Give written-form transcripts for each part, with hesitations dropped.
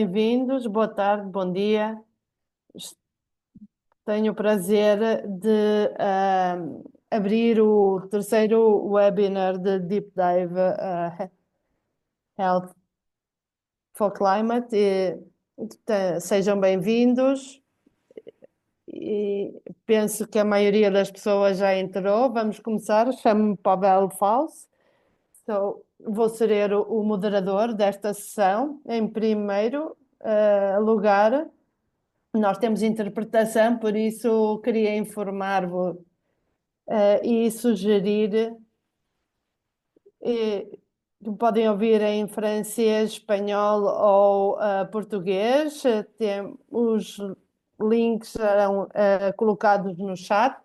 Bem-vindos, boa tarde, bom dia. Tenho o prazer de abrir o terceiro webinar de Deep Dive Health for Climate. Sejam bem-vindos. E penso que a maioria das pessoas já entrou. Vamos começar. Chamo-me Pavel Fals. Vou ser o moderador desta sessão. Em primeiro lugar, nós temos interpretação, por isso queria informar-vos e sugerir eh, que podem ouvir em francês, espanhol ou português. Os links serão colocados no chat.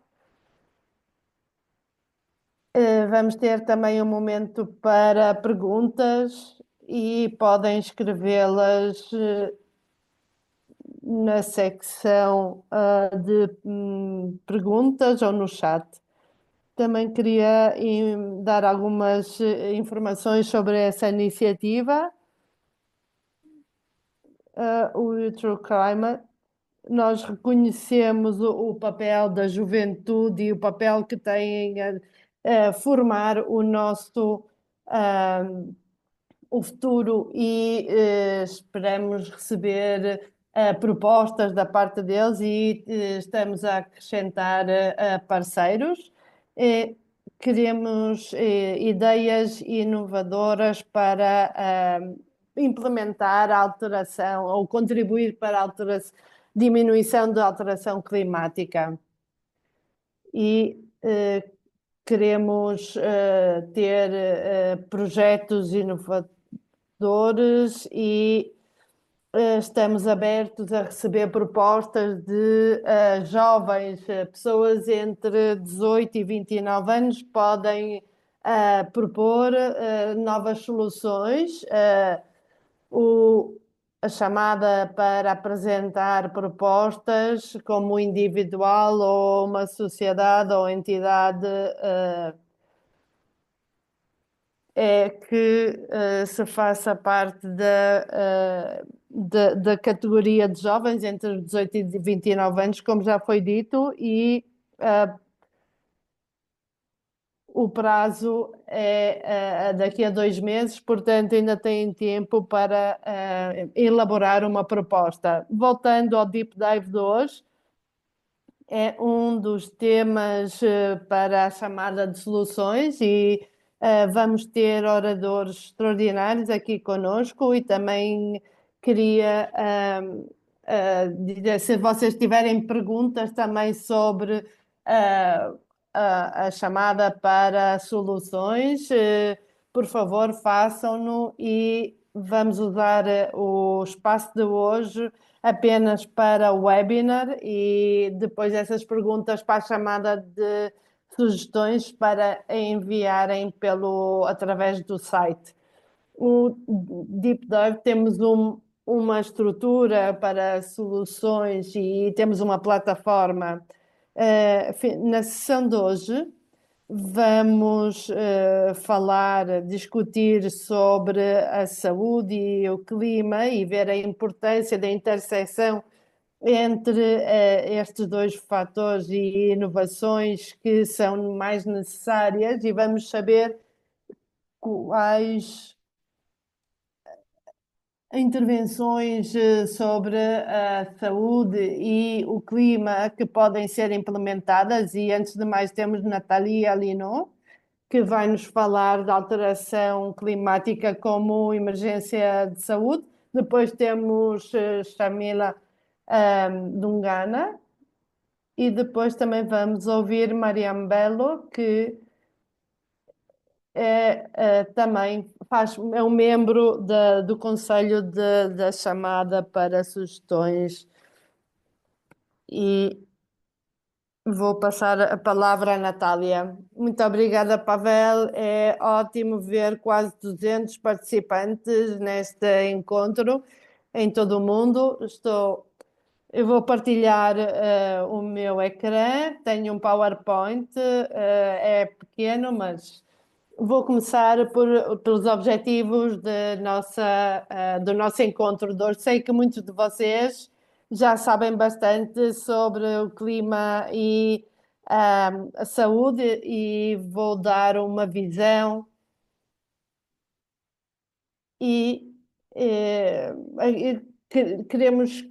Vamos ter também um momento para perguntas e podem escrevê-las na secção de perguntas ou no chat. Também queria dar algumas informações sobre essa iniciativa, o True Climate. Nós reconhecemos o papel da juventude e o papel que tem a formar ah, o futuro e esperamos receber propostas da parte deles e estamos a acrescentar parceiros. Eh, Queremos ideias inovadoras para implementar a alteração ou contribuir para a diminuição da alteração climática. E queremos ter projetos inovadores e estamos abertos a receber propostas de jovens, pessoas entre 18 e 29 anos, podem propor novas soluções. O, a chamada para apresentar propostas como individual ou uma sociedade ou entidade é que se faça parte da categoria de jovens entre os 18 e 29 anos, como já foi dito, e o prazo é daqui a 2 meses, portanto ainda têm tempo para elaborar uma proposta. Voltando ao Deep Dive de hoje, é um dos temas para a chamada de soluções e vamos ter oradores extraordinários aqui conosco e também queria dizer, se vocês tiverem perguntas também sobre a chamada para soluções, por favor, façam-no e vamos usar o espaço de hoje apenas para o webinar e depois essas perguntas para a chamada de sugestões para enviarem através do site. O Deep Dive temos uma estrutura para soluções e temos uma plataforma. Na sessão de hoje vamos discutir sobre a saúde e o clima e ver a importância da interseção entre estes dois fatores e inovações que são mais necessárias e vamos saber quais intervenções sobre a saúde e o clima que podem ser implementadas. E antes de mais, temos Nathalie Alino, que vai nos falar da alteração climática como emergência de saúde. Depois temos Shamila Dungana. E depois também vamos ouvir Mariam Belo, que também é um membro do Conselho da Chamada para Sugestões. E vou passar a palavra à Natália. Muito obrigada, Pavel. É ótimo ver quase 200 participantes neste encontro em todo o mundo. Eu vou partilhar o meu ecrã. Tenho um PowerPoint, é pequeno, mas Vou começar pelos objetivos do nosso encontro de hoje. Sei que muitos de vocês já sabem bastante sobre o clima e a saúde, e vou dar uma visão e queremos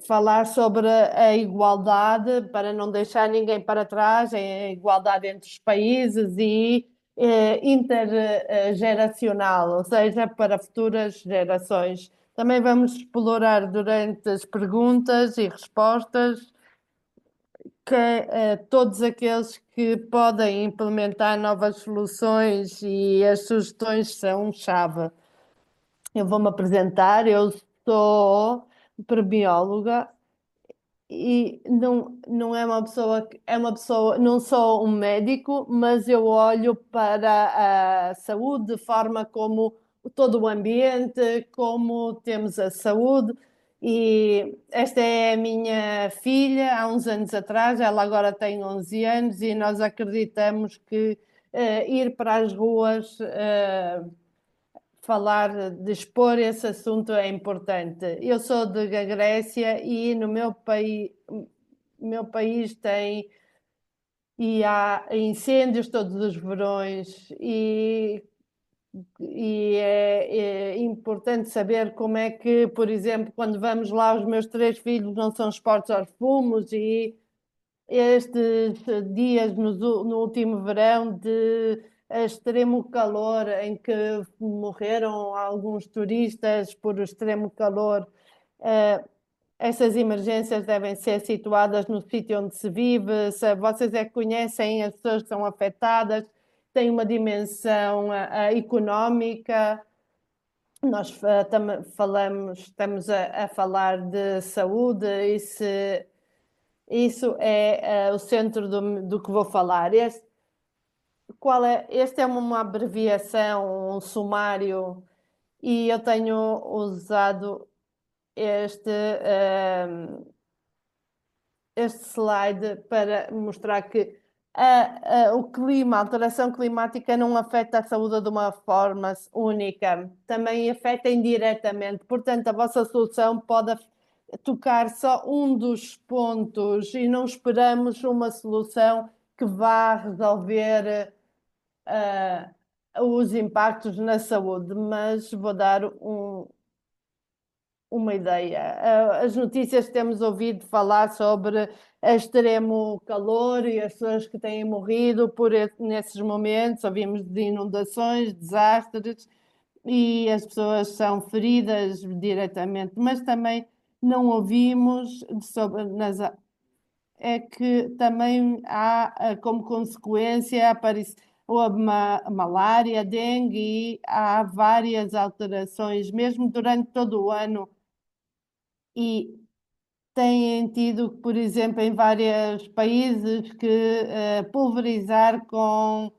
falar sobre a igualdade para não deixar ninguém para trás, a igualdade entre os países e intergeracional, ou seja, para futuras gerações. Também vamos explorar durante as perguntas e respostas que todos aqueles que podem implementar novas soluções, e as sugestões são chave. Eu vou-me apresentar, eu sou bióloga e não é uma pessoa, é uma pessoa, não sou um médico, mas eu olho para a saúde de forma como todo o ambiente, como temos a saúde. E esta é a minha filha, há uns anos atrás, ela agora tem 11 anos, e nós acreditamos que ir para as ruas, falar, de expor esse assunto é importante. Eu sou da Grécia e no meu país tem e há incêndios todos os verões, e é importante saber como é que, por exemplo, quando vamos lá, os meus três filhos não são expostos aos fumos, e estes dias no último verão de extremo calor, em que morreram alguns turistas por extremo calor, eh, essas emergências devem ser situadas no sítio onde se vive. Se vocês é que conhecem as pessoas que são afetadas, tem uma dimensão económica. Nós estamos a falar de saúde, e se isso é o centro do que vou falar. Este é uma abreviação, um sumário, e eu tenho usado este slide para mostrar que o clima, a alteração climática não afeta a saúde de uma forma única, também afeta indiretamente. Portanto, a vossa solução pode tocar só um dos pontos, e não esperamos uma solução que vá resolver os impactos na saúde, mas vou dar uma ideia. As notícias que temos ouvido falar sobre extremo calor e as pessoas que têm morrido nesses momentos, ouvimos de inundações, desastres, e as pessoas são feridas diretamente, mas também não ouvimos sobre é que também há como consequência malária, dengue, e há várias alterações, mesmo durante todo o ano. E têm tido, por exemplo, em vários países, que pulverizar com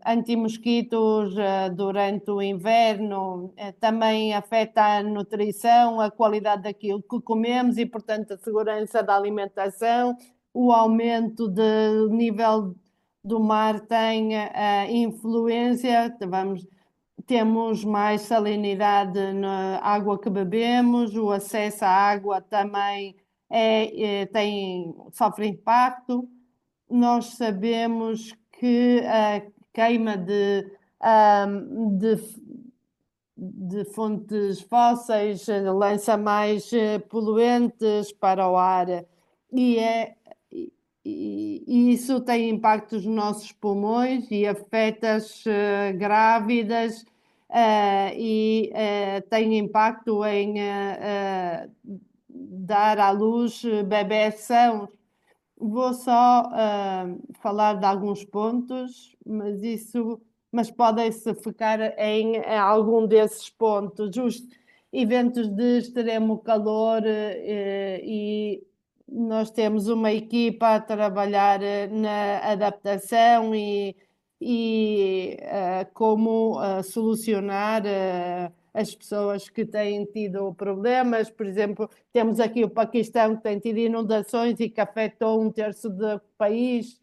anti-mosquitos durante o inverno. Também afeta a nutrição, a qualidade daquilo que comemos e, portanto, a segurança da alimentação. O aumento do nível do mar tem influência. Temos mais salinidade na água que bebemos, o acesso à água também sofre impacto. Nós sabemos que a queima de fontes fósseis lança mais poluentes para o ar, e, é, e isso tem impactos nos nossos pulmões e afeta as grávidas, e tem impacto em dar à luz bebés sãos. Vou só falar de alguns pontos, mas podem-se focar em algum desses pontos. Os eventos de extremo calor, e nós temos uma equipa a trabalhar na adaptação e como solucionar as pessoas que têm tido problemas. Por exemplo, temos aqui o Paquistão, que tem tido inundações e que afetou um terço do país.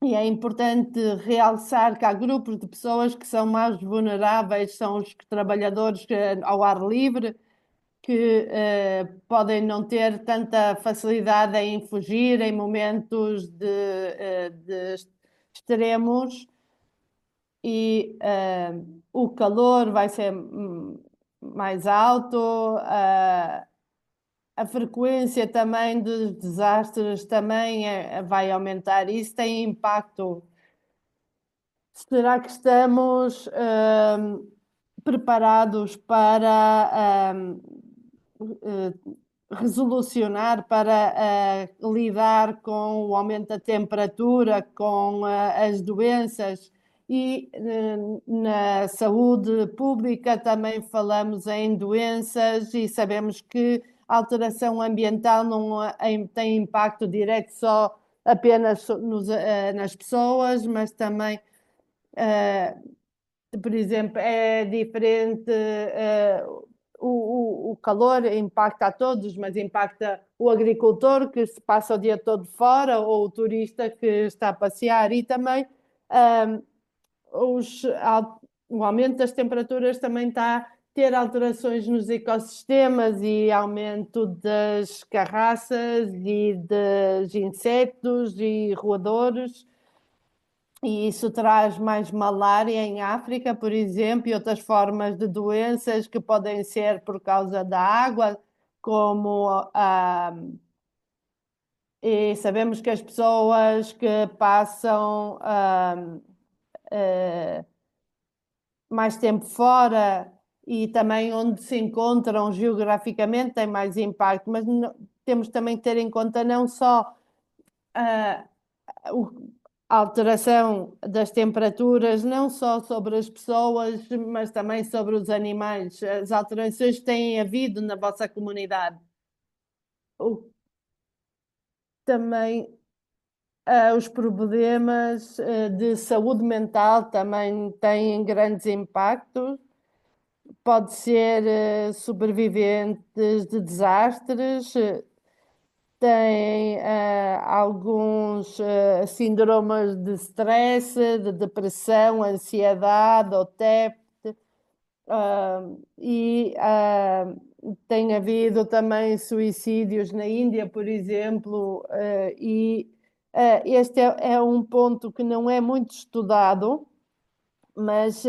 E é importante realçar que há grupos de pessoas que são mais vulneráveis, são os trabalhadores ao ar livre, que podem não ter tanta facilidade em fugir em momentos de extremos e o calor vai ser mais alto, a frequência também dos desastres também vai aumentar. Isso tem impacto. Será que estamos preparados para eh, resolucionar, para lidar com o aumento da temperatura, com as doenças e na saúde pública também falamos em doenças e sabemos que a alteração ambiental não tem impacto direto só apenas nas pessoas, mas também por exemplo, é diferente, o calor impacta a todos, mas impacta o agricultor que se passa o dia todo fora ou o turista que está a passear e também ah, os, o aumento das temperaturas também está a ter alterações nos ecossistemas e aumento das carraças e dos insetos e roedores. E isso traz mais malária em África, por exemplo, e outras formas de doenças que podem ser por causa da água, como e sabemos que as pessoas que passam eh, mais tempo fora e também onde se encontram geograficamente têm mais impacto, mas temos também que ter em conta não só ah, a alteração das temperaturas, não só sobre as pessoas, mas também sobre os animais. As alterações que têm havido na vossa comunidade. O- Também os problemas de saúde mental também têm grandes impactos. Pode ser sobreviventes de desastres, têm alguns síndromes de stress, de depressão, ansiedade ou TEP, ah, e tem havido também suicídios na Índia, por exemplo, e este é um ponto que não é muito estudado, mas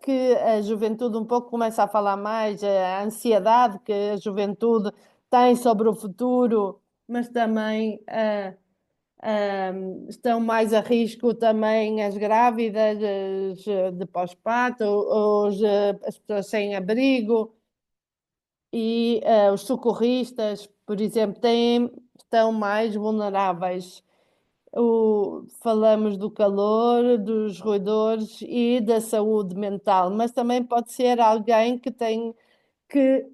que a juventude um pouco começa a falar mais, a ansiedade que a juventude tem sobre o futuro, mas também estão mais a risco também as grávidas, de pós-parto, as pessoas sem abrigo e os socorristas, por exemplo, estão mais vulneráveis. Falamos do calor, dos roedores e da saúde mental, mas também pode ser alguém que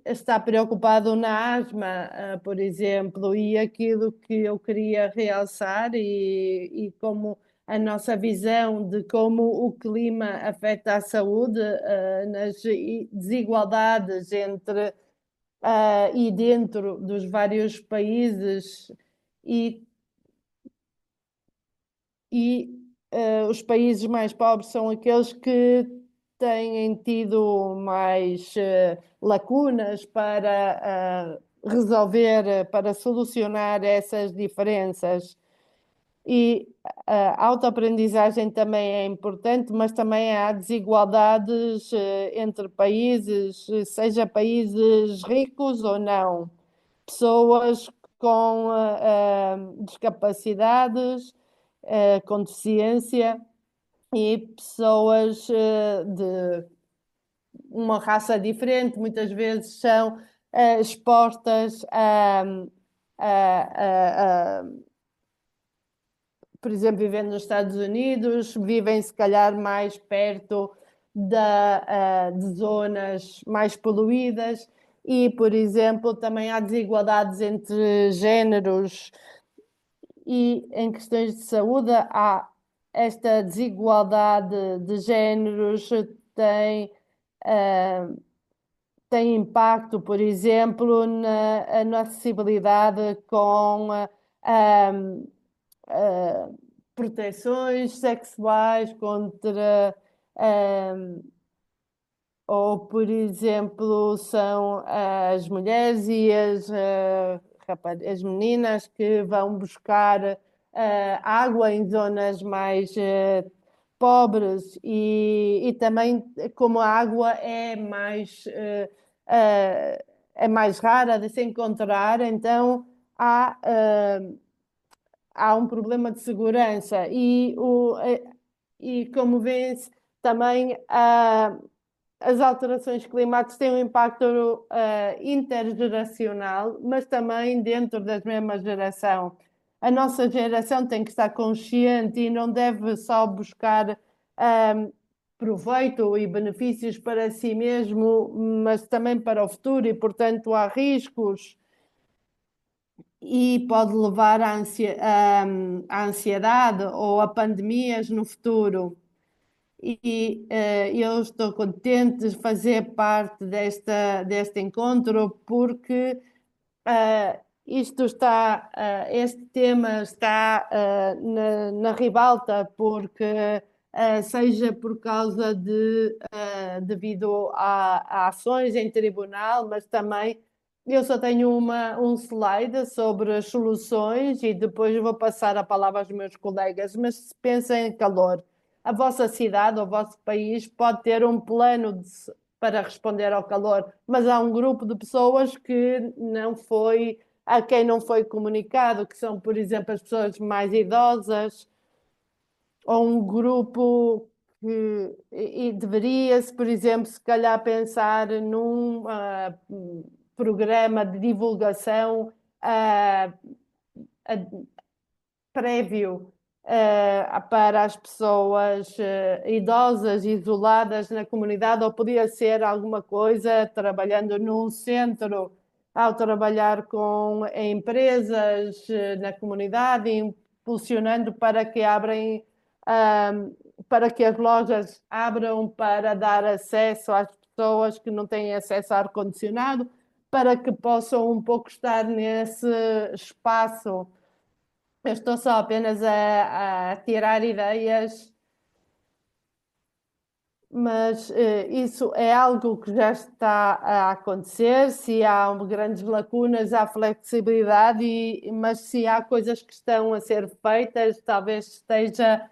está preocupado na asma, por exemplo, e aquilo que eu queria realçar e como a nossa visão de como o clima afeta a saúde, nas desigualdades entre e dentro dos vários países e os países mais pobres são aqueles que têm tido mais lacunas para resolver, para solucionar essas diferenças. E a autoaprendizagem também é importante, mas também há desigualdades entre países, seja países ricos ou não. Pessoas com discapacidades, com deficiência e pessoas de uma raça diferente, muitas vezes são expostas a, por exemplo, vivendo nos Estados Unidos, vivem se calhar mais perto de zonas mais poluídas e, por exemplo, também há desigualdades entre géneros e em questões de saúde há esta desigualdade de géneros ah, tem impacto, por exemplo, na acessibilidade com proteções sexuais contra, ahm, ou, por exemplo, são as mulheres e as meninas que vão buscar água em zonas mais pobres e também como a água é mais rara de se encontrar, então há, há um problema de segurança e como vê-se também as alterações climáticas têm um impacto intergeracional, mas também dentro da mesma geração. A nossa geração tem que estar consciente e não deve só buscar ah, proveito e benefícios para si mesmo, mas também para o futuro, e, portanto, há riscos e pode levar à ansiedade ou a pandemias no futuro. Eu estou contente de fazer parte deste encontro porque este tema está na ribalta porque seja por causa devido a ações em tribunal, mas também eu só tenho um slide sobre as soluções e depois vou passar a palavra aos meus colegas, mas se pensem em calor, a vossa cidade ou o vosso país pode ter um plano para responder ao calor, mas há um grupo de pessoas que não foi, a quem não foi comunicado, que são, por exemplo, as pessoas mais idosas, ou um grupo e deveria-se, por exemplo, se calhar pensar num programa de divulgação ah, prévio para as pessoas idosas, isoladas na comunidade, ou podia ser alguma coisa trabalhando num centro, ao trabalhar com empresas na comunidade, impulsionando para que ah, para que as lojas abram para dar acesso às pessoas que não têm acesso a ar-condicionado, para que possam um pouco estar nesse espaço. Eu estou só apenas a tirar ideias, mas isso é algo que já está a acontecer. Se há grandes lacunas, há flexibilidade, mas se há coisas que estão a ser feitas, talvez esteja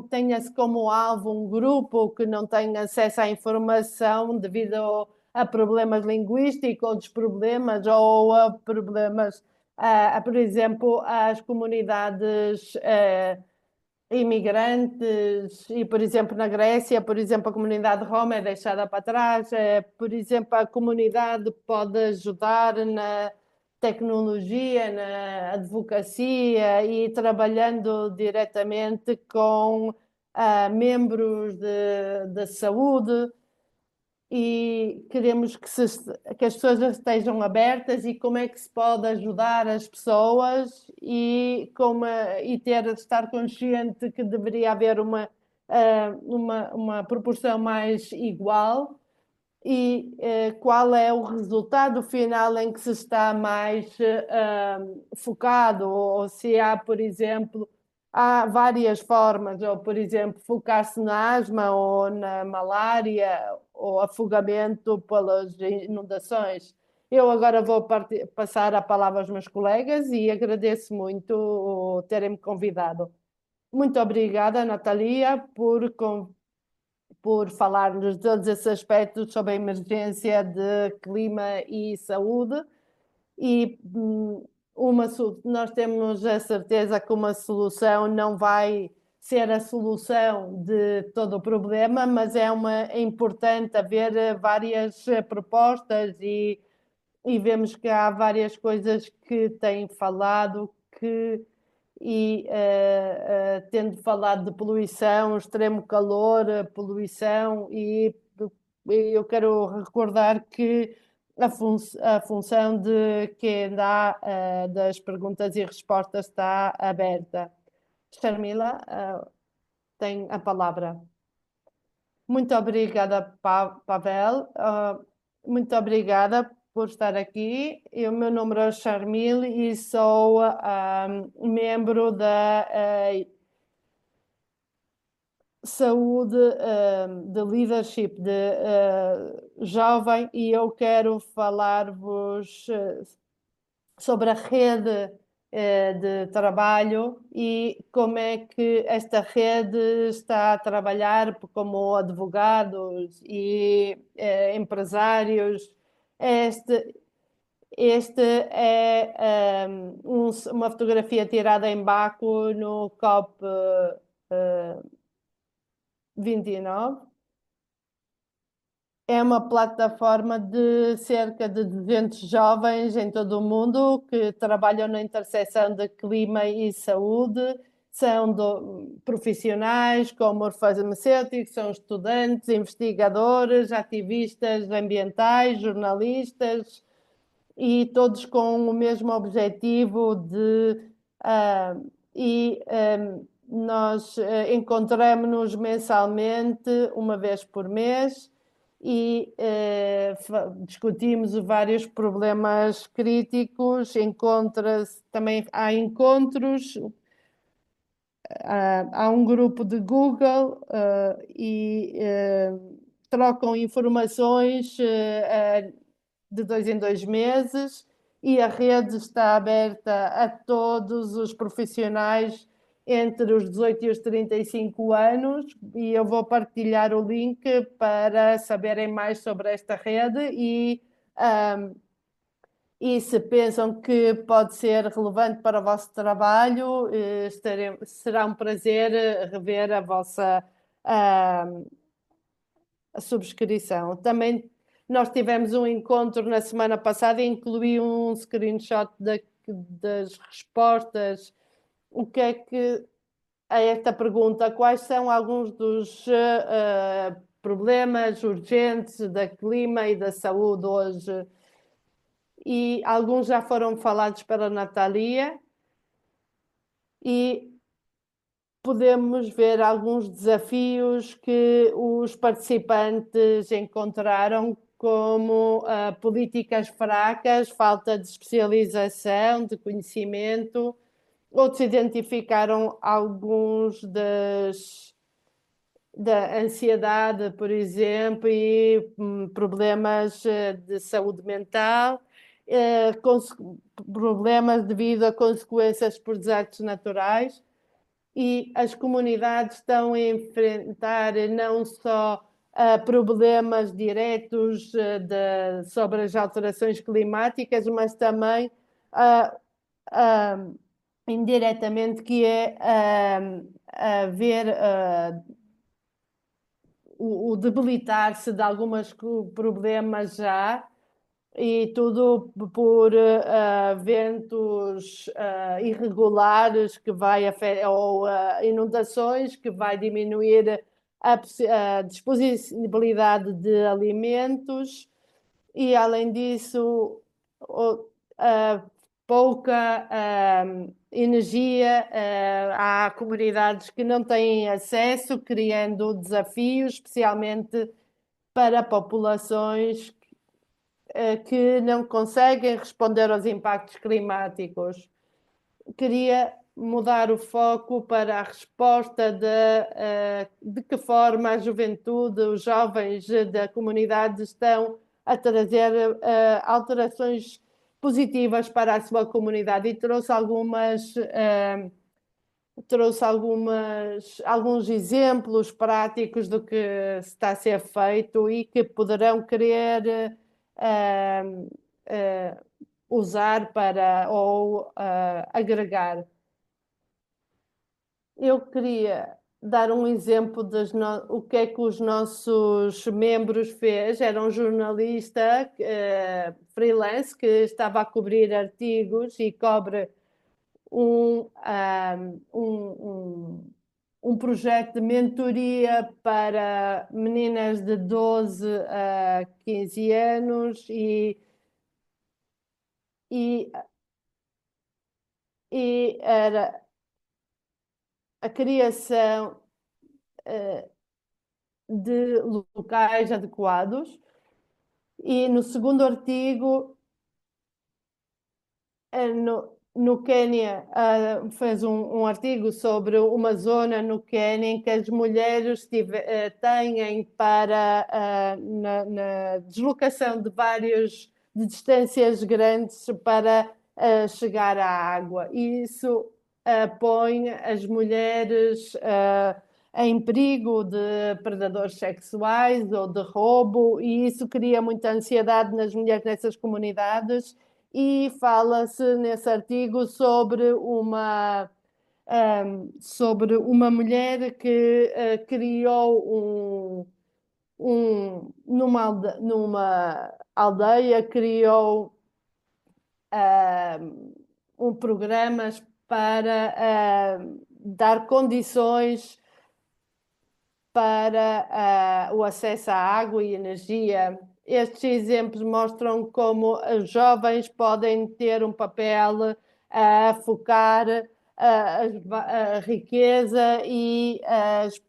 tenha-se como alvo um grupo que não tem acesso à informação devido a problemas linguísticos, outros problemas, ou a problemas, por exemplo, as comunidades. Imigrantes e, por exemplo, na Grécia, por exemplo, a comunidade Roma é deixada para trás, por exemplo, a comunidade pode ajudar na tecnologia, na advocacia e trabalhando diretamente com membros de saúde e queremos que as pessoas estejam abertas e como é que se pode ajudar as pessoas e estar consciente que deveria haver uma proporção mais igual e qual é o resultado final em que se está mais focado, ou se há, por exemplo, há várias formas, ou, por exemplo, focar-se na asma ou na malária ou afogamento pelas inundações. Eu agora vou passar a palavra aos meus colegas e agradeço muito terem-me convidado. Muito obrigada, Natalia, por falar-nos de todos esses aspectos sobre a emergência de clima e saúde. E nós temos a certeza que uma solução não vai ser a solução de todo o problema, mas é importante haver várias propostas e vemos que há várias coisas que têm falado tendo falado de poluição, extremo calor, poluição e eu quero recordar que a função de quem dá das perguntas e respostas está aberta. Sharmila, tem a palavra. Muito obrigada, Pavel. Muito obrigada por estar aqui. O meu nome é Charmil e sou membro da saúde, de leadership, de jovem, e eu quero falar-vos sobre a rede de trabalho e como é que esta rede está a trabalhar como advogados e empresários. Este, este é uma fotografia tirada em Baku no COP 29. É uma plataforma de cerca de 200 jovens em todo o mundo que trabalham na interseção de clima e saúde. São profissionais como farmacêuticos, são estudantes, investigadores, ativistas ambientais, jornalistas, e todos com o mesmo objetivo de ah, e nós encontramos-nos mensalmente, uma vez por mês, e discutimos vários problemas críticos. Encontra-se também, há encontros, há um grupo de Google e trocam informações de 2 em 2 meses, e a rede está aberta a todos os profissionais entre os 18 e os 35 anos, e eu vou partilhar o link para saberem mais sobre esta rede e se pensam que pode ser relevante para o vosso trabalho, será um prazer rever a vossa ah, a subscrição. Também nós tivemos um encontro na semana passada e incluí um screenshot das respostas. O que é que a esta pergunta, quais são alguns dos problemas urgentes da clima e da saúde hoje? E alguns já foram falados pela Natalia, e podemos ver alguns desafios que os participantes encontraram, como políticas fracas, falta de especialização, de conhecimento. Outros identificaram alguns da ansiedade, por exemplo, e problemas de saúde mental, problemas devido a consequências por desastres naturais. E as comunidades estão a enfrentar não só problemas diretos sobre as alterações climáticas, mas também ah, ah, indiretamente, que é ver o debilitar-se de alguns problemas já, e tudo por ventos irregulares que vai ou inundações, que vai diminuir a disponibilidade de alimentos, e além disso a pouca energia. Há comunidades que não têm acesso, criando desafios, especialmente para populações que não conseguem responder aos impactos climáticos. Queria mudar o foco para a resposta de que forma a juventude, os jovens da comunidade estão a trazer alterações positivas para a sua comunidade, e trouxe alguns exemplos práticos do que está a ser feito e que poderão querer eh, eh, usar para ou agregar. Eu queria dar um exemplo o que é que os nossos membros fez. Era um jornalista freelance que estava a cobrir artigos e cobre um projeto de mentoria para meninas de 12 a 15 anos, e, e era a criação de locais adequados. E no segundo artigo, no Quênia, fez um artigo sobre uma zona no Quênia em que as mulheres têm para, na deslocação de de distâncias grandes para chegar à água. E isso põe as mulheres em perigo de predadores sexuais ou de roubo, e isso cria muita ansiedade nas mulheres nessas comunidades e fala-se nesse artigo sobre uma mulher que criou numa aldeia, criou programas para dar condições para o acesso à água e energia. Estes exemplos mostram como os jovens podem ter um papel a focar a riqueza e as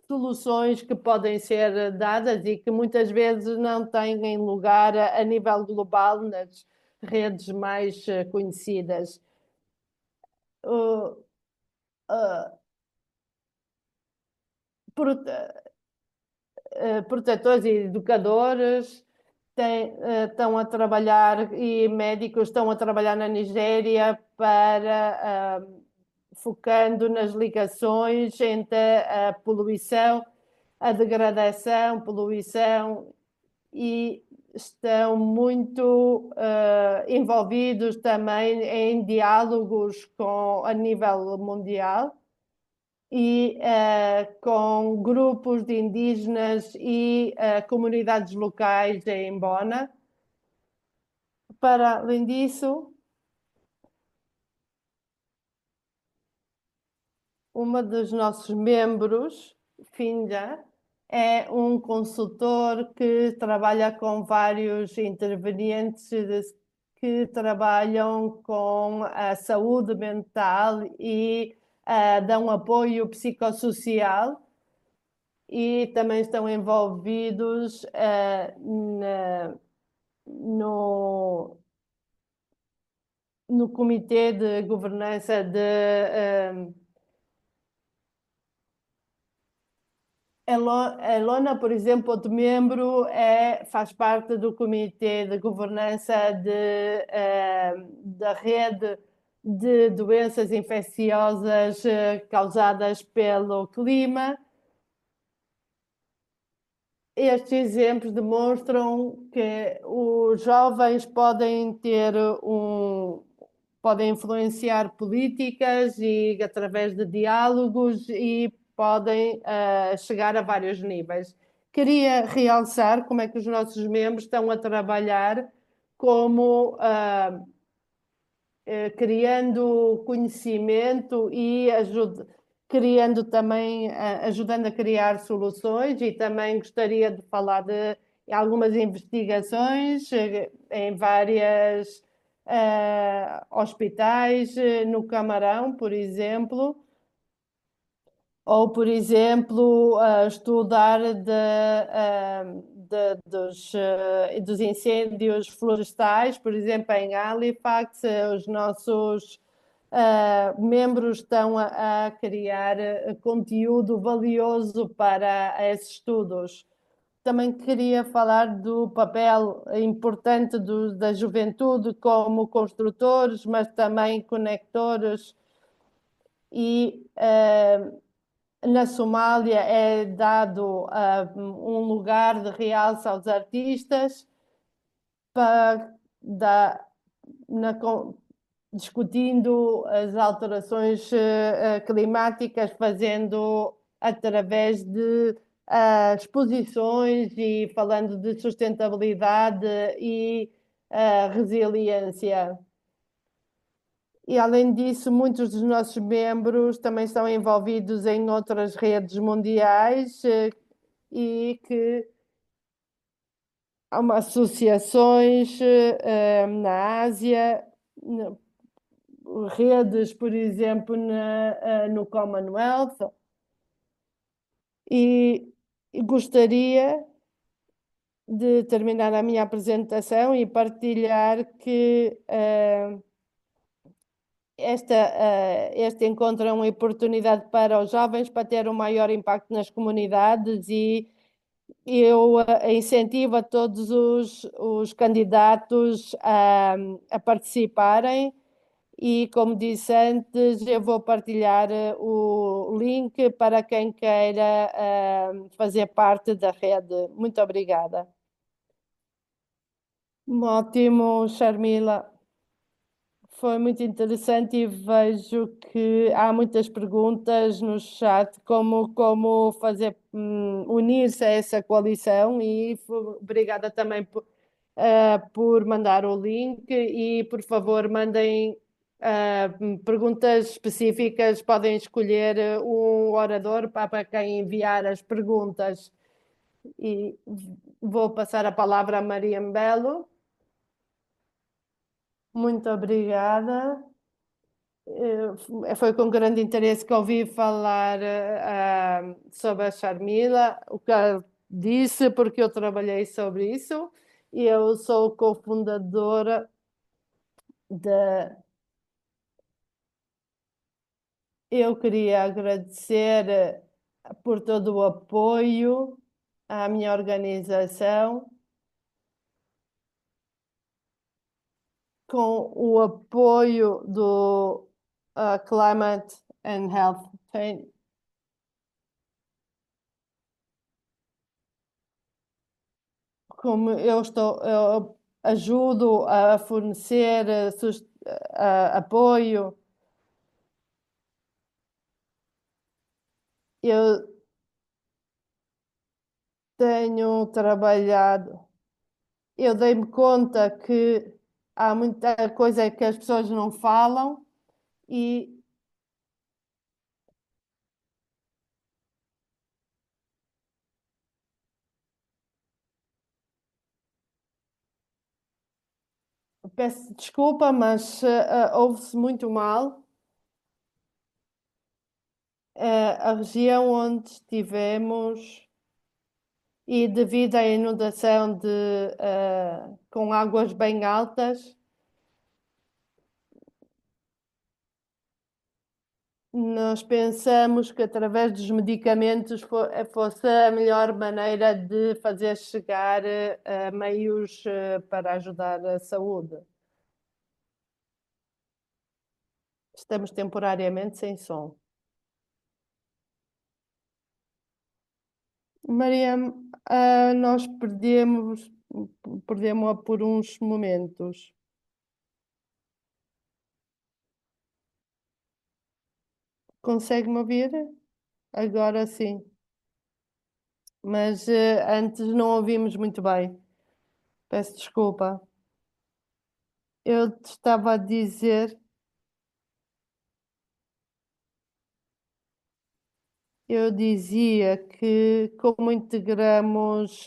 soluções que podem ser dadas e que muitas vezes não têm lugar a nível global nas redes mais conhecidas. Uh, uh, Protetores e educadores estão a trabalhar e médicos estão a trabalhar na Nigéria focando nas ligações entre a poluição, a degradação, poluição e estão muito envolvidos também em diálogos a nível mundial e com grupos de indígenas e comunidades locais em Bona. Para além disso, uma dos nossos membros, Finja, é um consultor que trabalha com vários intervenientes que trabalham com a saúde mental e dão apoio psicossocial e também estão envolvidos no comitê de governança a Lona, por exemplo, outro membro faz parte do comitê de governança da rede de doenças infecciosas causadas pelo clima. Estes exemplos demonstram que os jovens podem influenciar políticas e através de diálogos e podem chegar a vários níveis. Queria realçar como é que os nossos membros estão a trabalhar como criando conhecimento e criando também, ajudando a criar soluções e também gostaria de falar de algumas investigações em várias hospitais, no Camarão, por exemplo, ou, por exemplo, estudar dos incêndios florestais, por exemplo, em Halifax, os nossos membros estão a criar conteúdo valioso para esses estudos. Também queria falar do papel importante da juventude como construtores, mas também conectores e na Somália é dado um lugar de realce aos artistas para dar, na, discutindo as alterações climáticas, fazendo através de exposições e falando de sustentabilidade e resiliência. E, além disso, muitos dos nossos membros também estão envolvidos em outras redes mundiais e que há associações na Ásia, redes, por exemplo, no Commonwealth. E gostaria de terminar a minha apresentação e partilhar que este encontro é uma oportunidade para os jovens para ter um maior impacto nas comunidades e eu incentivo a todos os candidatos a participarem e, como disse antes, eu vou partilhar o link para quem queira fazer parte da rede. Muito obrigada. Ótimo, Sharmila. Foi muito interessante e vejo que há muitas perguntas no chat, como fazer unir-se a essa coalição e obrigada também por mandar o link e por favor mandem perguntas específicas, podem escolher um orador para quem enviar as perguntas e vou passar a palavra a Maria Belo. Muito obrigada. Foi com grande interesse que ouvi falar sobre a Sharmila, o que ela disse, porque eu trabalhei sobre isso e eu sou cofundadora da. Eu queria agradecer por todo o apoio à minha organização, com o apoio do Climate and Health Change. Como eu ajudo a fornecer apoio. Eu tenho trabalhado, eu dei-me conta que há muita coisa que as pessoas não falam e peço desculpa, mas ouve-se muito mal. A região onde estivemos e devido à inundação com águas bem altas, nós pensamos que através dos medicamentos fosse a melhor maneira de fazer chegar meios para ajudar a saúde. Estamos temporariamente sem som. Maria, nós perdemos-a por uns momentos. Consegue-me ouvir? Agora sim. Mas antes não ouvimos muito bem. Peço desculpa. Eu te estava a dizer, eu dizia que como integramos,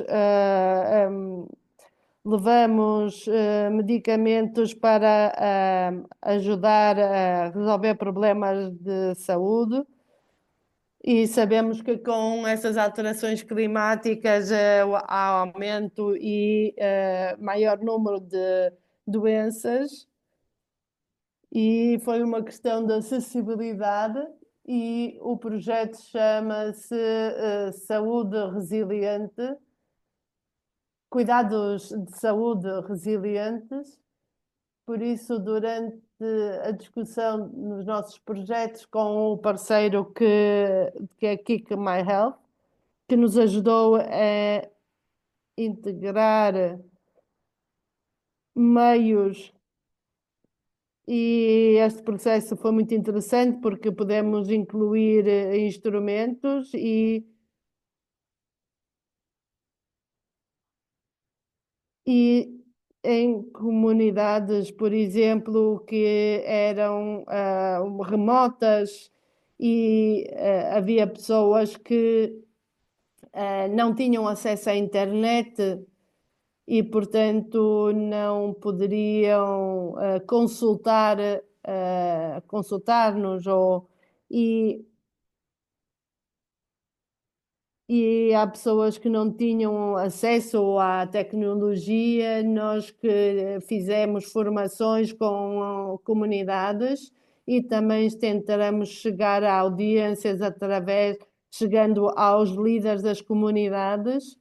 levamos medicamentos para ajudar a resolver problemas de saúde. E sabemos que com essas alterações climáticas há aumento e maior número de doenças, e foi uma questão de acessibilidade, e o projeto chama-se Saúde Resiliente, Cuidados de Saúde Resilientes. Por isso, durante a discussão nos nossos projetos com o parceiro que é Kick My Health, que nos ajudou a integrar meios, e este processo foi muito interessante porque podemos incluir instrumentos e em comunidades, por exemplo, que eram remotas e havia pessoas que não tinham acesso à internet e, portanto, não poderiam consultar-nos e, e há pessoas que não tinham acesso à tecnologia. Nós que fizemos formações com comunidades e também tentaremos chegar a audiências chegando aos líderes das comunidades,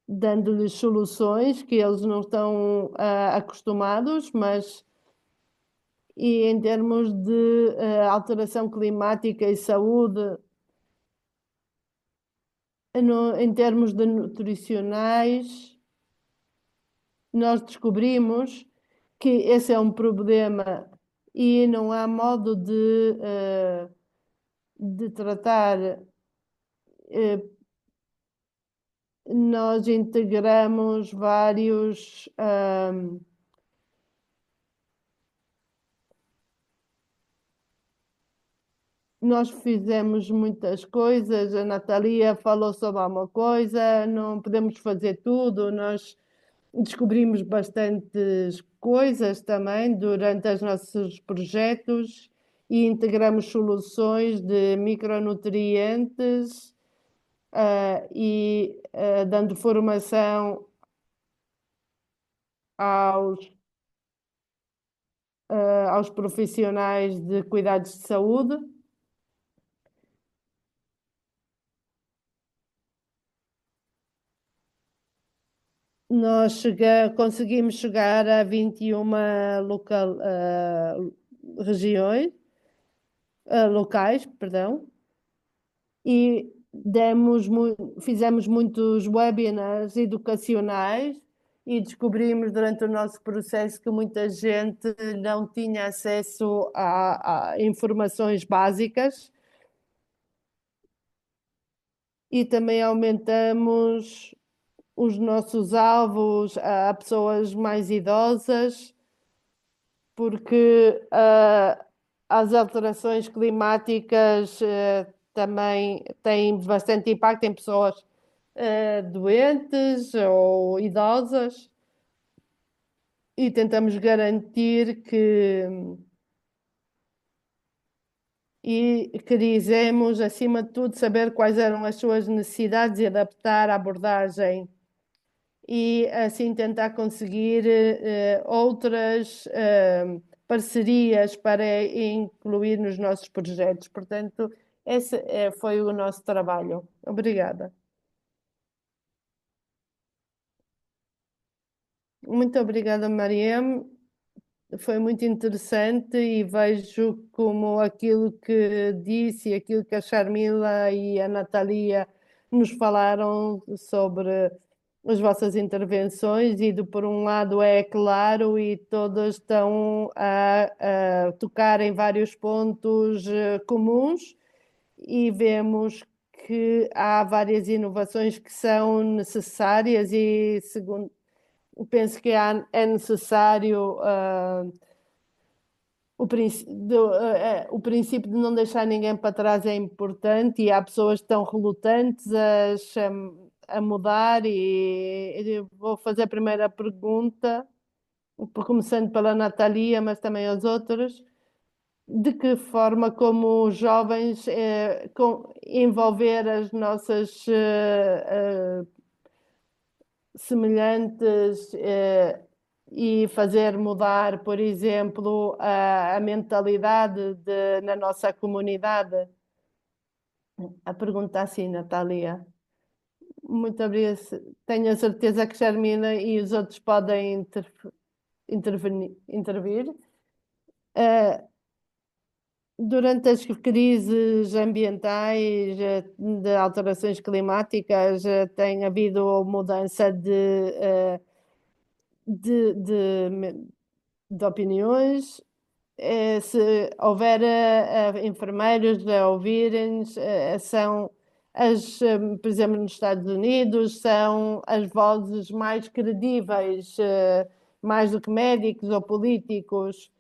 dando-lhes soluções que eles não estão acostumados, mas e em termos de alteração climática e saúde, em termos de nutricionais, nós descobrimos que esse é um problema e não há modo de tratar. eh, Nós integramos vários. Nós fizemos muitas coisas, a Natalia falou sobre alguma coisa, não podemos fazer tudo, nós descobrimos bastantes coisas também durante os nossos projetos e integramos soluções de micronutrientes, dando formação aos, aos profissionais de cuidados de saúde. Conseguimos chegar a 21 regiões, locais, perdão, e fizemos muitos webinars educacionais e descobrimos durante o nosso processo que muita gente não tinha acesso a informações básicas e também aumentamos os nossos alvos a pessoas mais idosas, porque as alterações climáticas também têm bastante impacto em pessoas doentes ou idosas, e tentamos garantir que dizemos, acima de tudo, saber quais eram as suas necessidades e adaptar a abordagem e assim tentar conseguir outras parcerias para incluir nos nossos projetos. Portanto, esse foi o nosso trabalho. Obrigada. Muito obrigada, Mariam. Foi muito interessante e vejo como aquilo que disse, aquilo que a Charmila e a Natalia nos falaram sobre as vossas intervenções, e por um lado é claro e todas estão a tocar em vários pontos comuns, e vemos que há várias inovações que são necessárias e segundo penso que é necessário o princípio de não deixar ninguém para trás é importante, e há pessoas que estão relutantes a mudar, e eu vou fazer a primeira pergunta, começando pela Natalia, mas também aos outros. De que forma, como os jovens, envolver as nossas semelhantes e fazer mudar, por exemplo, a mentalidade na nossa comunidade? A pergunta assim, Natália. Muito obrigada. Tenho a certeza que Charmina e os outros podem intervir. Eh, Durante as crises ambientais, de alterações climáticas, tem havido mudança de opiniões. Se houver enfermeiros a ouvirem-nos, por exemplo, nos Estados Unidos, são as vozes mais credíveis, mais do que médicos ou políticos.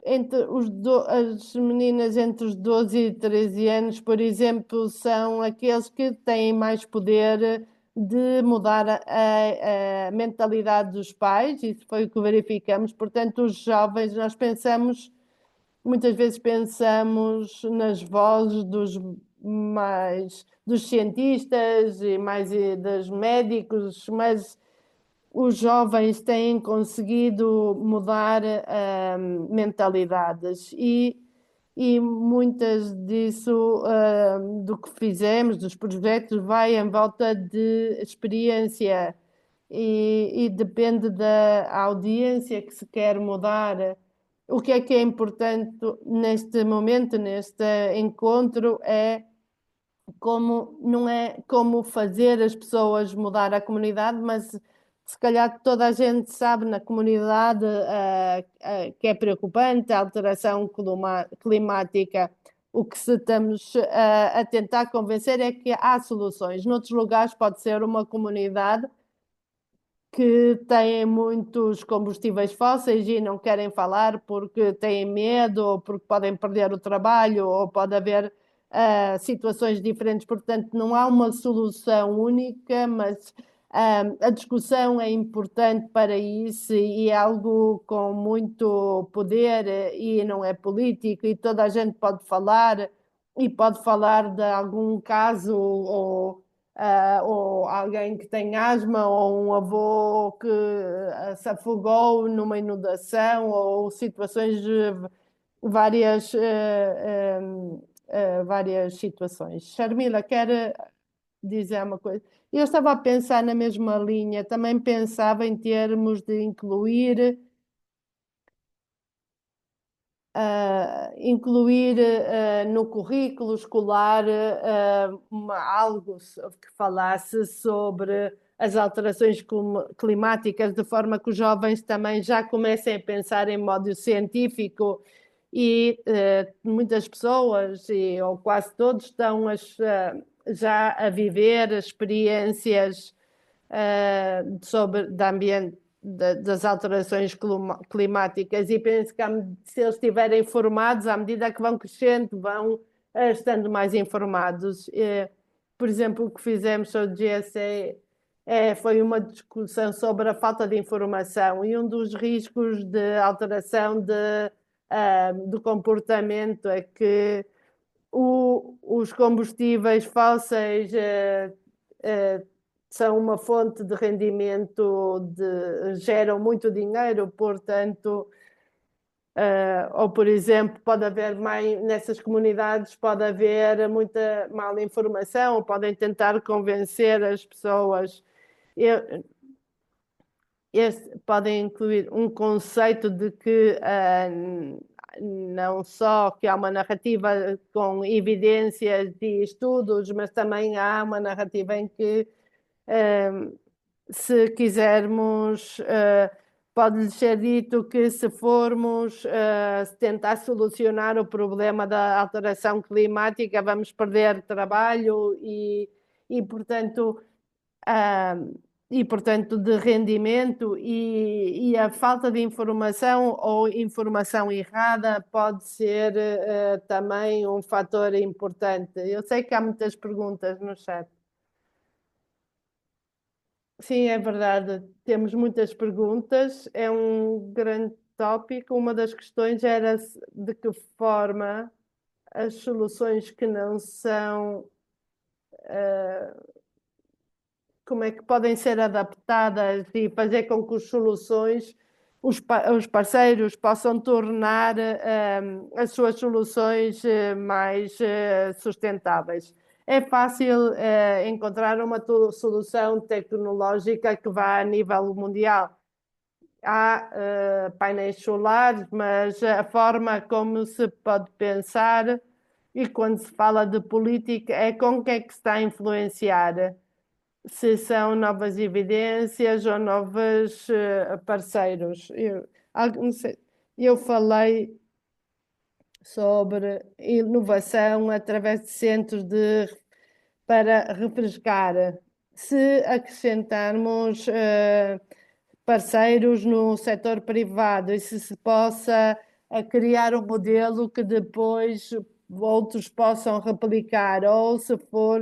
As meninas entre os 12 e 13 anos, por exemplo, são aqueles que têm mais poder de mudar a mentalidade dos pais, isso foi o que verificamos. Portanto, os jovens, muitas vezes pensamos nas vozes dos cientistas e mais dos médicos, mas os jovens têm conseguido mudar mentalidades e muitas disso do que fizemos, dos projetos, vai em volta de experiência e depende da audiência que se quer mudar. O que é importante neste momento, neste encontro, é como não é como fazer as pessoas mudar a comunidade, mas se calhar toda a gente sabe na comunidade que é preocupante a alteração climática. O que se estamos a tentar convencer é que há soluções. Noutros lugares pode ser uma comunidade que têm muitos combustíveis fósseis e não querem falar porque têm medo, ou porque podem perder o trabalho, ou pode haver situações diferentes. Portanto, não há uma solução única, mas a discussão é importante para isso e é algo com muito poder e não é político, e toda a gente pode falar. E pode falar de algum caso ou alguém que tem asma, ou um avô que se afogou numa inundação, ou situações, várias, várias situações. Sharmila, quer dizer uma coisa? Eu estava a pensar na mesma linha, também pensava em termos de incluir incluir no currículo escolar algo que falasse sobre as alterações climáticas, de forma que os jovens também já comecem a pensar em modo científico e muitas pessoas, ou quase todos, estão já a viver experiências sobre de ambiente, das alterações climáticas e penso que se eles estiverem informados, à medida que vão crescendo, vão estando mais informados. Por exemplo, o que fizemos sobre o GSA foi uma discussão sobre a falta de informação e um dos riscos de alteração do comportamento é que os combustíveis fósseis são uma fonte de rendimento, geram muito dinheiro, portanto, ou por exemplo, pode haver nessas comunidades pode haver muita mala informação, ou podem tentar convencer as pessoas. Eu, podem incluir um conceito de que não só que há uma narrativa com evidências e estudos, mas também há uma narrativa em que, se quisermos, pode-lhes ser dito que se formos tentar solucionar o problema da alteração climática, vamos perder trabalho portanto, ah, portanto, de rendimento e a falta de informação ou informação errada pode ser também um fator importante. Eu sei que há muitas perguntas no chat. Sim, é verdade. Temos muitas perguntas. É um grande tópico. Uma das questões era de que forma as soluções que não são como é que podem ser adaptadas e fazer com que as soluções, os parceiros possam tornar as suas soluções mais sustentáveis. É fácil encontrar uma solução tecnológica que vá a nível mundial. Há painéis solares, mas a forma como se pode pensar e quando se fala de política é com o que é que se está a influenciar, se são novas evidências ou novos parceiros. Não sei, eu falei sobre inovação através de centros para refrescar. Se acrescentarmos parceiros no setor privado e se possa criar um modelo que depois outros possam replicar, ou se for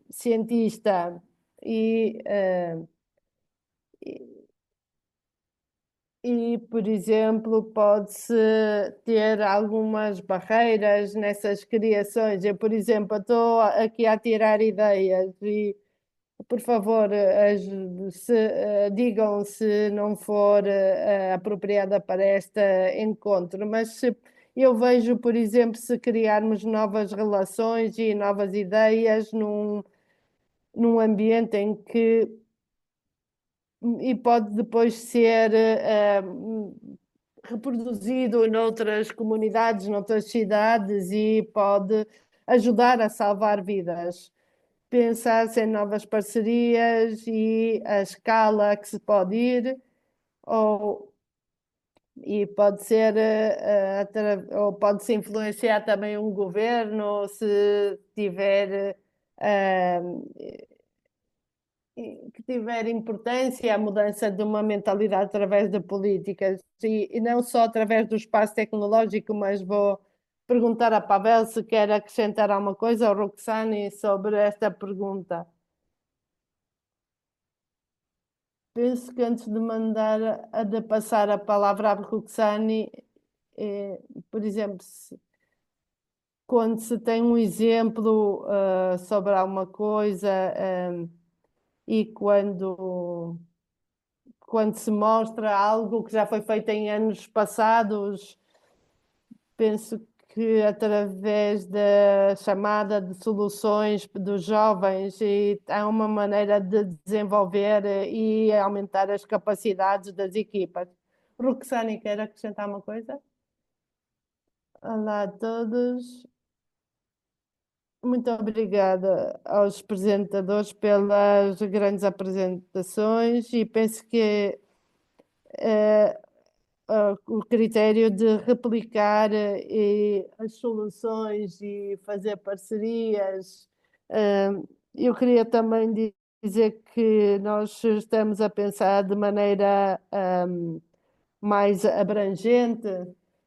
cientista e, por exemplo, pode-se ter algumas barreiras nessas criações. Eu, por exemplo, estou aqui a tirar ideias e por favor, digam se não for apropriada para este encontro, mas eu vejo, por exemplo, se criarmos novas relações e novas ideias num ambiente em que e pode depois ser reproduzido noutras comunidades, noutras cidades e pode ajudar a salvar vidas. Pensar-se em novas parcerias e a escala que se pode ir, ou, e pode ser, ou pode-se influenciar também um governo se tiver. eh, que tiver importância a mudança de uma mentalidade através de políticas e não só através do espaço tecnológico, mas vou perguntar a Pavel se quer acrescentar alguma coisa ao Roxane sobre esta pergunta. Penso que antes de de passar a palavra à Roxane, eh, por exemplo, quando se tem um exemplo sobre alguma coisa e quando se mostra algo que já foi feito em anos passados, penso que através da chamada de soluções dos jovens e há uma maneira de desenvolver e aumentar as capacidades das equipas. Roxane, quer acrescentar uma coisa? Olá a todos. Muito obrigada aos apresentadores pelas grandes apresentações e penso que eh, o critério de replicar as soluções e fazer parcerias. Eh, eu queria também dizer que nós estamos a pensar de maneira mais abrangente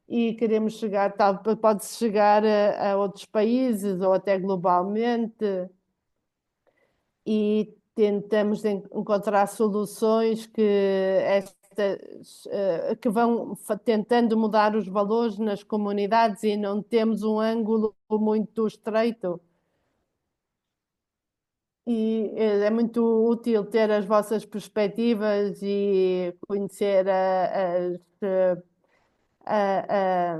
e queremos chegar, tal, pode-se chegar a outros países ou até globalmente e tentamos encontrar soluções que vão tentando mudar os valores nas comunidades e não temos um ângulo muito estreito. E é muito útil ter as vossas perspectivas e conhecer a- a-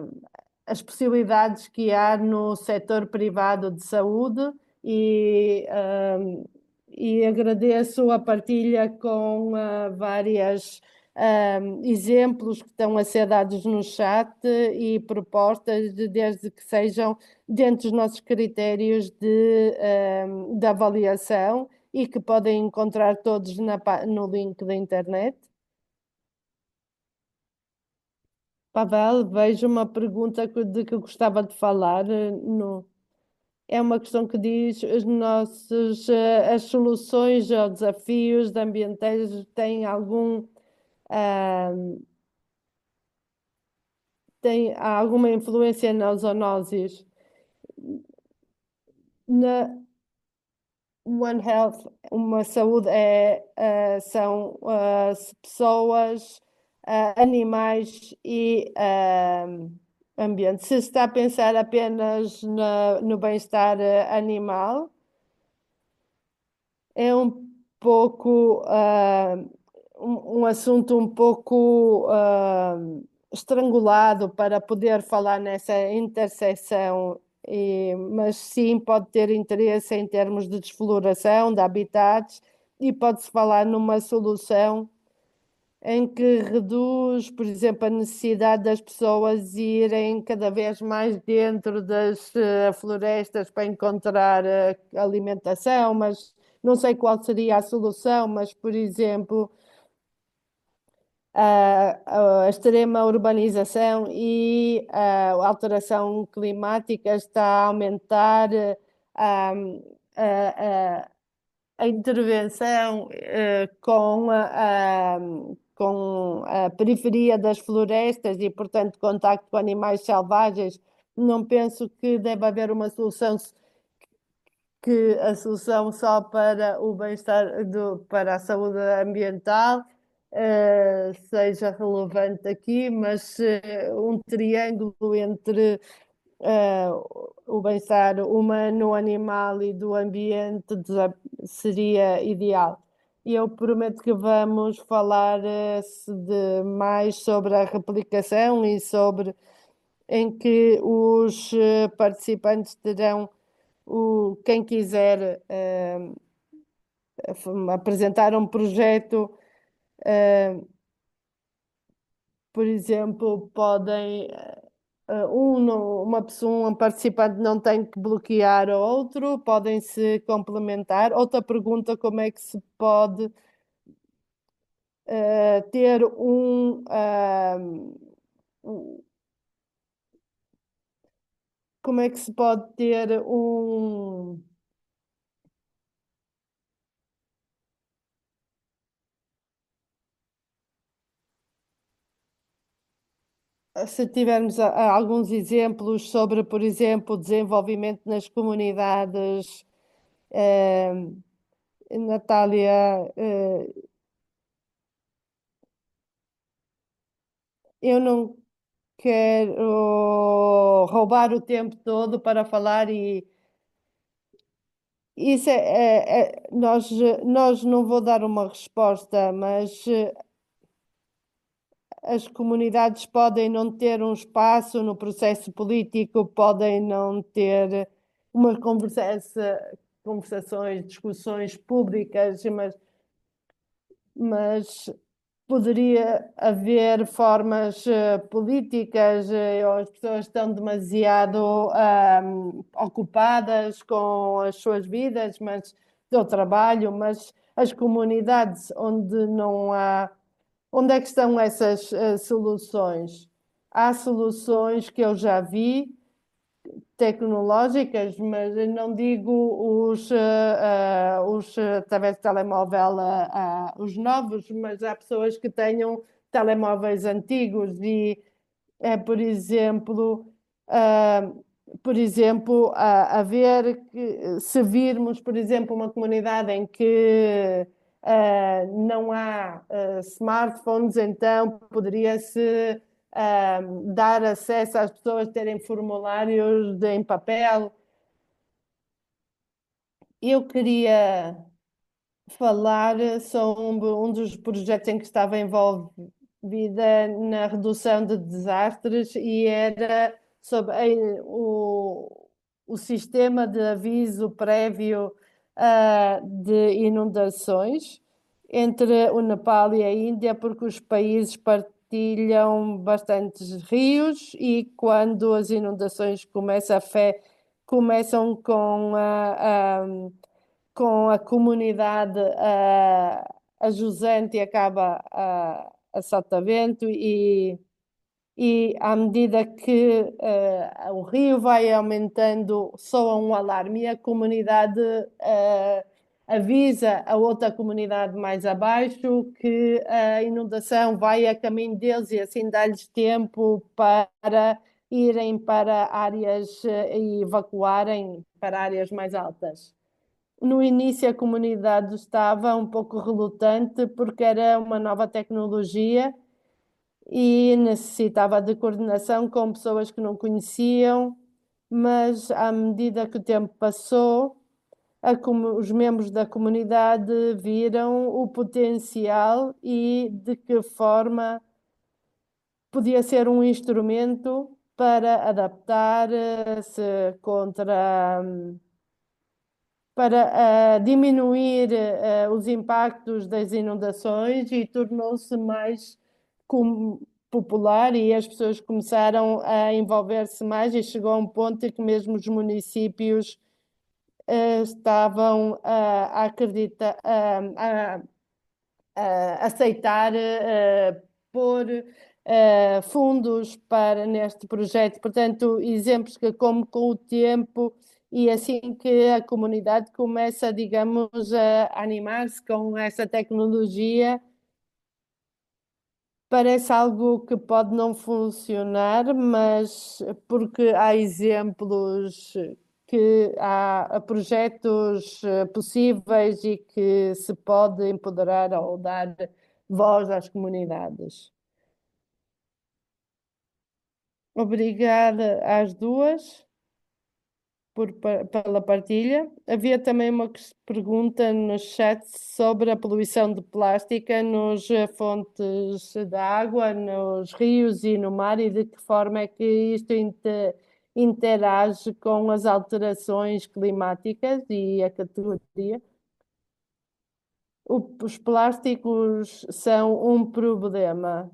as possibilidades que há no setor privado de saúde e agradeço a partilha com vários exemplos que estão a ser dados no chat e propostas desde que sejam dentro dos nossos critérios de avaliação e que podem encontrar todos no link da internet. Pavel, vejo uma pergunta de que eu gostava de falar. É uma questão que diz as soluções aos desafios ambientais têm ah, há alguma influência nas zoonoses? Na One Health, uma saúde são pessoas, animais e ambiente. Se está a pensar apenas no bem-estar animal, é um pouco um assunto um pouco estrangulado para poder falar nessa interseção, mas sim pode ter interesse em termos de desfloração de habitats e pode-se falar numa solução em que reduz, por exemplo, a necessidade das pessoas irem cada vez mais dentro das florestas para encontrar alimentação, mas não sei qual seria a solução, mas, por exemplo, a extrema urbanização e a alteração climática está a aumentar a, a- a intervenção com a periferia das florestas e, portanto, contacto com animais selvagens. Não penso que deve haver uma solução que a solução só para o bem-estar para a saúde ambiental seja relevante aqui, mas um triângulo entre eh, o bem-estar humano, animal e do ambiente seria ideal. E eu prometo que vamos falar mais sobre a replicação e sobre em que os participantes terão quem quiser apresentar um projeto, eh, por exemplo, podem uma pessoa, um participante não tem que bloquear o outro, podem se complementar. Outra pergunta, como é que se pode ter um- como é que se pode ter se tivermos alguns exemplos sobre, por exemplo, o desenvolvimento nas comunidades, eh, Natália, eu não quero roubar o tempo todo para falar e isso nós não vou dar uma resposta, mas as comunidades podem não ter um espaço no processo político, podem não ter uma conversações, discussões públicas, mas poderia haver formas políticas, ou as pessoas estão demasiado ocupadas com as suas vidas, mas do trabalho, mas as comunidades onde não há, onde é que estão essas soluções? Há soluções que eu já vi tecnológicas, mas eu não digo através de telemóvel, os novos, mas há pessoas que tenham telemóveis antigos e é, ah, por exemplo, a ver que se virmos, por exemplo, uma comunidade em que não há smartphones, então poderia-se dar acesso às pessoas terem formulários em papel. Eu queria falar sobre um dos projetos em que estava envolvida na redução de desastres e era sobre o sistema de aviso prévio de inundações entre o Nepal e a Índia, porque os países partilham bastantes rios e quando as inundações começam com a comunidade a jusante e acaba a Sotavento e à medida que o rio vai aumentando, soa um alarme e a comunidade avisa a outra comunidade mais abaixo que a inundação vai a caminho deles e assim dá-lhes tempo para irem para áreas e evacuarem para áreas mais altas. No início, a comunidade estava um pouco relutante porque era uma nova tecnologia e necessitava de coordenação com pessoas que não conheciam, mas à medida que o tempo passou, os membros da comunidade viram o potencial e de que forma podia ser um instrumento para adaptar-se para diminuir os impactos das inundações e tornou-se mais popular e as pessoas começaram a envolver-se mais e chegou a um ponto em que mesmo os municípios estavam a acreditar, aceitar pôr fundos para neste projeto. Portanto, exemplos que, como com o tempo e assim que a comunidade começa, digamos, a animar-se com essa tecnologia, parece algo que pode não funcionar, mas porque há exemplos que há projetos possíveis e que se pode empoderar ou dar voz às comunidades. Obrigada às duas pela partilha. Havia também uma pergunta no chat sobre a poluição de plástica nos fontes de água, nos rios e no mar e de que forma é que isto interage com as alterações climáticas e a categoria. Os plásticos são um problema.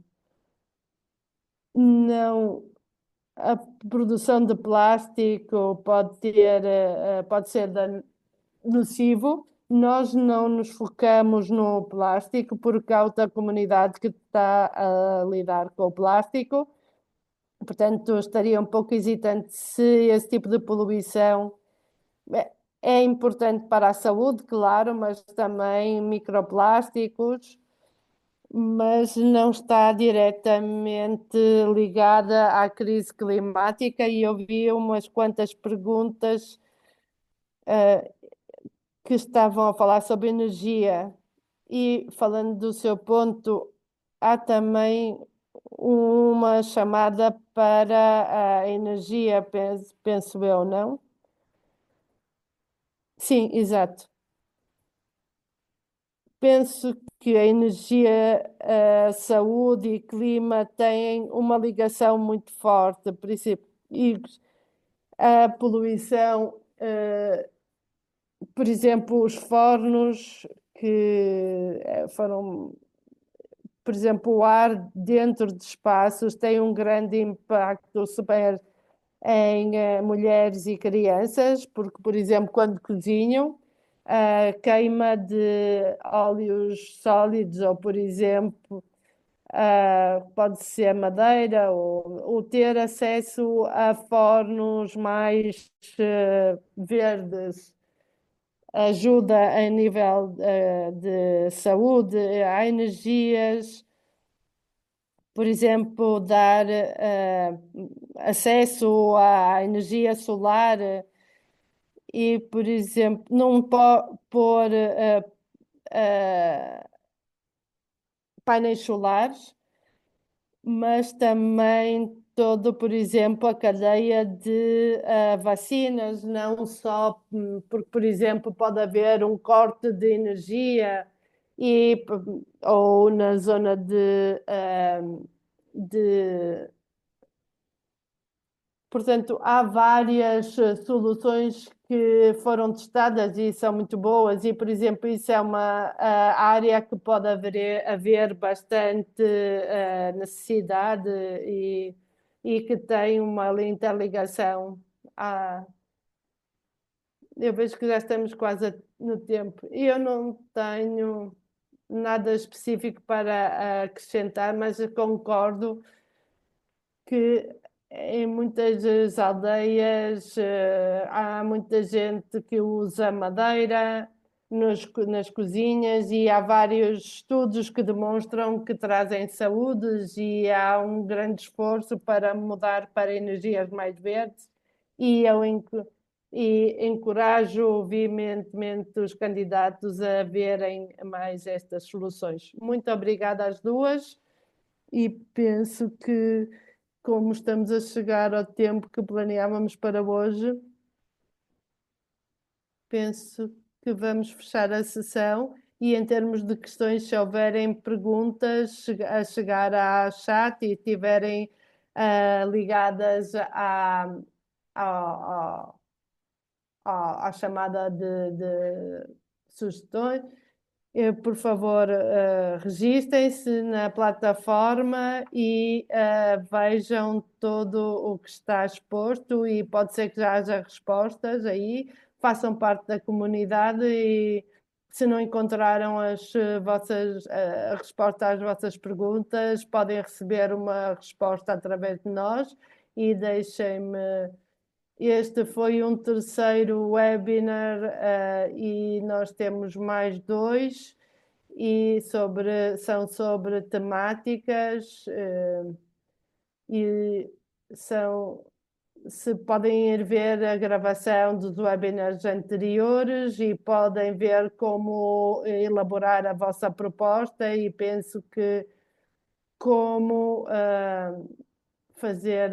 Não, a produção de plástico pode ser nocivo. Nós não nos focamos no plástico porque há outra comunidade que está a lidar com o plástico. Portanto, estaria um pouco hesitante se esse tipo de poluição é é importante para a saúde, claro, mas também microplásticos, mas não está diretamente ligada à crise climática. E eu vi umas quantas perguntas que estavam a falar sobre energia. E falando do seu ponto, há também uma chamada para a energia, penso eu, não? Sim, exato. Penso que a energia, a saúde e clima têm uma ligação muito forte, por isso, e a poluição, por exemplo, os fornos que foram, por exemplo, o ar dentro de espaços tem um grande impacto super em mulheres e crianças, porque, por exemplo, quando cozinham, a queima de óleos sólidos, ou, por exemplo, pode ser madeira, ou ter acesso a fornos mais verdes, ajuda a nível de saúde, há energias, por exemplo, dar acesso à energia solar e, por exemplo, não pôr painéis solares, mas também todo, por exemplo, a cadeia de vacinas, não só porque, por exemplo, pode haver um corte de energia ou na zona de Portanto, há várias soluções que foram testadas e são muito boas, e, por exemplo, isso é uma área que pode haver bastante necessidade e que tem uma interligação. Ah, eu vejo que já estamos quase no tempo. E eu não tenho nada específico para acrescentar, mas eu concordo que em muitas das aldeias há muita gente que usa madeira nas cozinhas e há vários estudos que demonstram que trazem saúdes e há um grande esforço para mudar para energias mais verdes e encorajo veementemente os candidatos a verem mais estas soluções. Muito obrigada às duas e penso que como estamos a chegar ao tempo que planeávamos para hoje, penso que vamos fechar a sessão e em termos de questões, se houverem perguntas a chegar à chat e estiverem ligadas ao- à chamada de sugestões, por favor, registem-se na plataforma e vejam todo o que está exposto e pode ser que já haja respostas aí, façam parte da comunidade e se não encontraram a resposta às vossas perguntas, podem receber uma resposta através de nós e deixem-me. Este foi um terceiro webinar, e nós temos mais dois e são sobre temáticas e são, se podem ir ver a gravação dos webinars anteriores e podem ver como elaborar a vossa proposta e penso que como fazer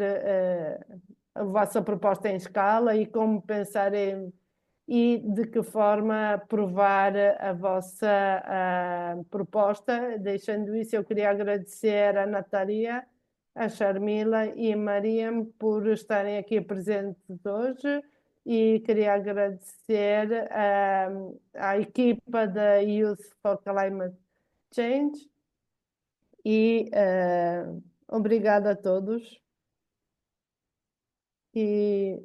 a vossa proposta em escala e como pensar e de que forma aprovar a vossa proposta. Deixando isso, eu queria agradecer a Natalia, a Sharmila e a Mariam por estarem aqui presentes hoje e queria agradecer à equipa da Youth for Climate Change e obrigada a todos e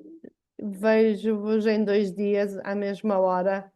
vejo-vos em 2 dias à mesma hora.